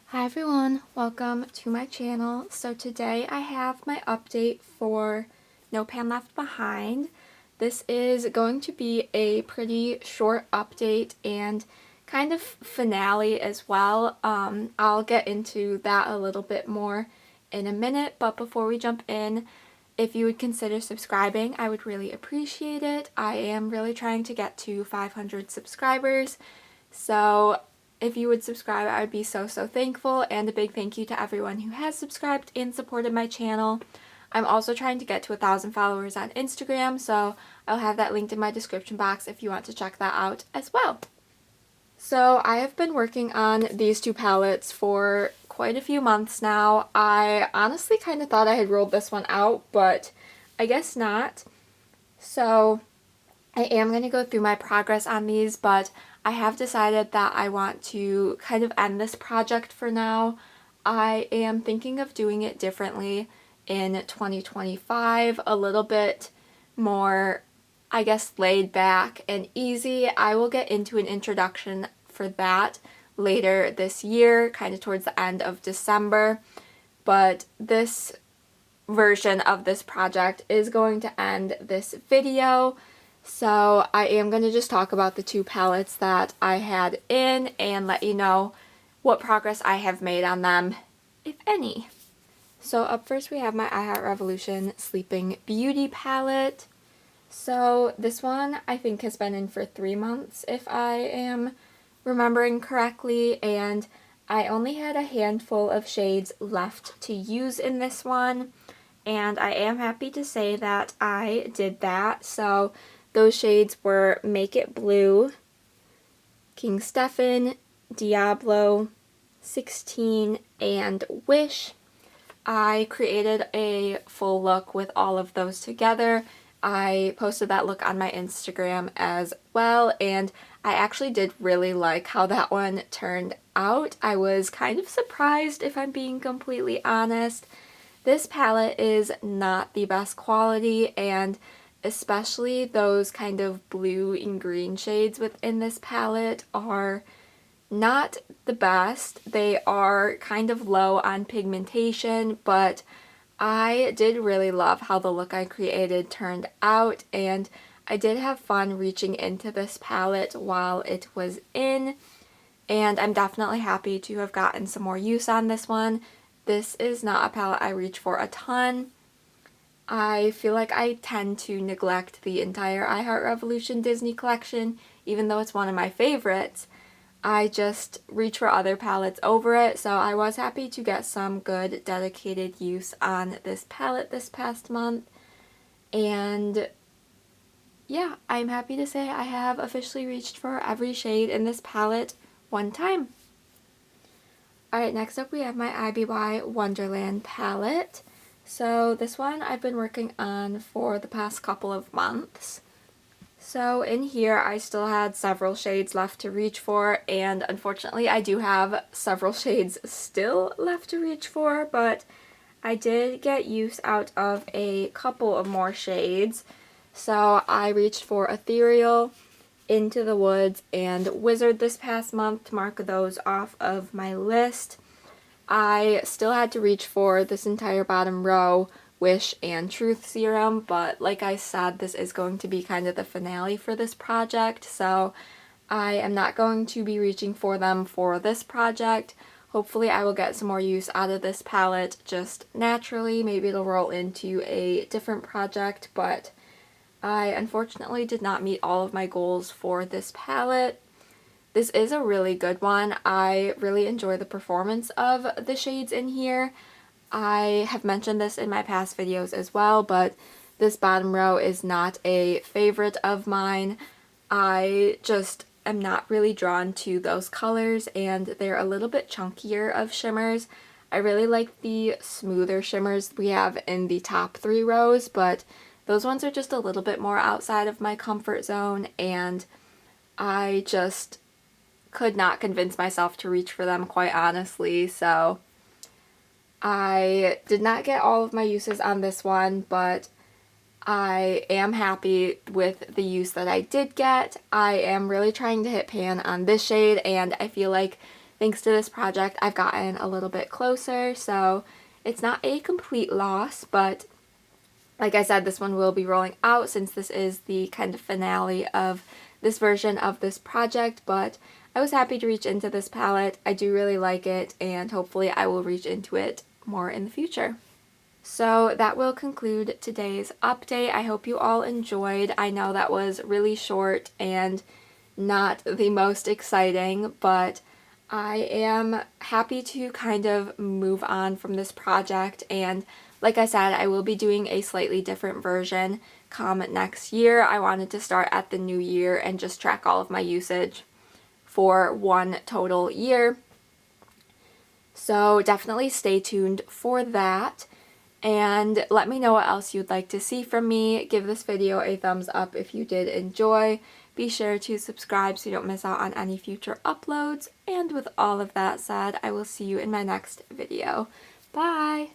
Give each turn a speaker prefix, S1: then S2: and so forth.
S1: Hi everyone, welcome to my channel. So today I have my update for No Pan Left Behind. This is going to be a pretty short update and kind of finale as well. I'll get into that a little bit more in a minute, but before we jump in, if you would consider subscribing, I would really appreciate it. I am really trying to get to 500 subscribers, so if you would subscribe, I would be so thankful, and a big thank you to everyone who has subscribed and supported my channel. I'm also trying to get to 1,000 followers on Instagram, so I'll have that linked in my description box if you want to check that out as well. So I have been working on these two palettes for quite a few months now. I honestly kind of thought I had rolled this one out, but I guess not. So I am going to go through my progress on these, but I have decided that I want to kind of end this project for now. I am thinking of doing it differently in 2025, a little bit more, I guess, laid back and easy. I will get into an introduction for that later this year, kind of towards the end of December, but this version of this project is going to end this video. So I am going to just talk about the two palettes that I had in and let you know what progress I have made on them, if any. So up first we have my I Heart Revolution Sleeping Beauty palette. So this one I think has been in for 3 months if I am remembering correctly, and I only had a handful of shades left to use in this one, and I am happy to say that I did that. So those shades were Make It Blue, King Stefan, Diablo, 16, and Wish. I created a full look with all of those together. I posted that look on my Instagram as well, and I actually did really like how that one turned out. I was kind of surprised, if I'm being completely honest. This palette is not the best quality, and especially those kind of blue and green shades within this palette are not the best. They are kind of low on pigmentation, but I did really love how the look I created turned out, and I did have fun reaching into this palette while it was in, and I'm definitely happy to have gotten some more use on this one. This is not a palette I reach for a ton. I feel like I tend to neglect the entire I Heart Revolution Disney collection, even though it's one of my favorites. I just reach for other palettes over it, so I was happy to get some good dedicated use on this palette this past month. And yeah, I'm happy to say I have officially reached for every shade in this palette one time. Alright, next up we have my IBY Wonderland palette. So this one I've been working on for the past couple of months. So in here I still had several shades left to reach for, and unfortunately I do have several shades still left to reach for, but I did get use out of a couple of more shades. So I reached for Ethereal, Into the Woods, and Wizard this past month to mark those off of my list. I still had to reach for this entire bottom row, Wish and Truth Serum, but like I said, this is going to be kind of the finale for this project, so I am not going to be reaching for them for this project. Hopefully I will get some more use out of this palette just naturally. Maybe it'll roll into a different project, but I unfortunately did not meet all of my goals for this palette. This is a really good one. I really enjoy the performance of the shades in here. I have mentioned this in my past videos as well, but this bottom row is not a favorite of mine. I just am not really drawn to those colors, and they're a little bit chunkier of shimmers. I really like the smoother shimmers we have in the top 3 rows, but those ones are just a little bit more outside of my comfort zone, and I just could not convince myself to reach for them, quite honestly. So I did not get all of my uses on this one, but I am happy with the use that I did get. I am really trying to hit pan on this shade, and I feel like thanks to this project, I've gotten a little bit closer, so it's not a complete loss, but like I said, this one will be rolling out since this is the kind of finale of this version of this project, but I was happy to reach into this palette. I do really like it, and hopefully I will reach into it more in the future. So that will conclude today's update. I hope you all enjoyed. I know that was really short and not the most exciting, but I am happy to kind of move on from this project, and like I said, I will be doing a slightly different version come next year. I wanted to start at the new year and just track all of my usage for one total year. So definitely stay tuned for that. And let me know what else you'd like to see from me. Give this video a thumbs up if you did enjoy. Be sure to subscribe so you don't miss out on any future uploads. And with all of that said, I will see you in my next video. Bye!